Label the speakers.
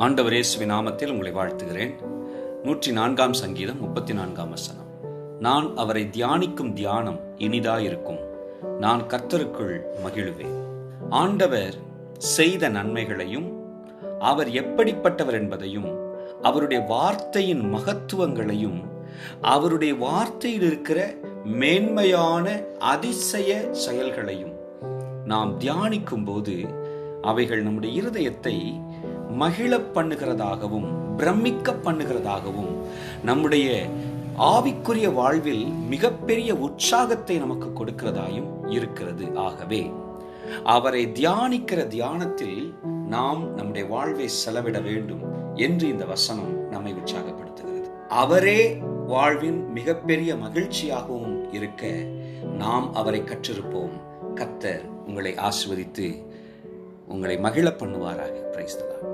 Speaker 1: ஆண்டவர் இயேசுவின் நாமத்தில் உங்களை வாழ்த்துகிறேன். 104 சங்கீதம் 34 வசனம். நான் அவரை தியானிக்கும் தியானம் இனிதாயிருக்கும், நான் கர்த்தருக்குள் மகிழுவேன். ஆண்டவர் செய்த நன்மைகளையும் அவர் எப்படிப்பட்டவர் என்பதையும் அவருடைய வார்த்தையின் மகத்துவங்களையும் அவருடைய வார்த்தையில் இருக்கிற மேன்மையான அதிசய செயல்களையும் நாம் தியானிக்கும் போது அவைகள் நம்முடைய இருதயத்தை மகிழ பண்ணுகிறதாகவும் பிரமிக்க பண்ணுகிறதாகவும் நம்முடைய ஆவிக்குரிய வாழ்வில் மிகப்பெரிய உற்சாகத்தை நமக்கு கொடுக்கிறதாயும் இருக்கிறது. ஆகவே அவரை தியானிக்கிற தியானத்தில் நாம் நம்முடைய வாழ்வை செலவிட வேண்டும் என்று இந்த வசனம் நம்மை உற்சாகப்படுத்துகிறது. அவரே வாழ்வின் மிகப்பெரிய மகிழ்ச்சியாகவும் இருக்க நாம் அவரை கற்றிருப்போம். கர்த்தர் உங்களை ஆசீர்வதித்து உங்களை மகிழ பண்ணுவாராக. Praise the Lord.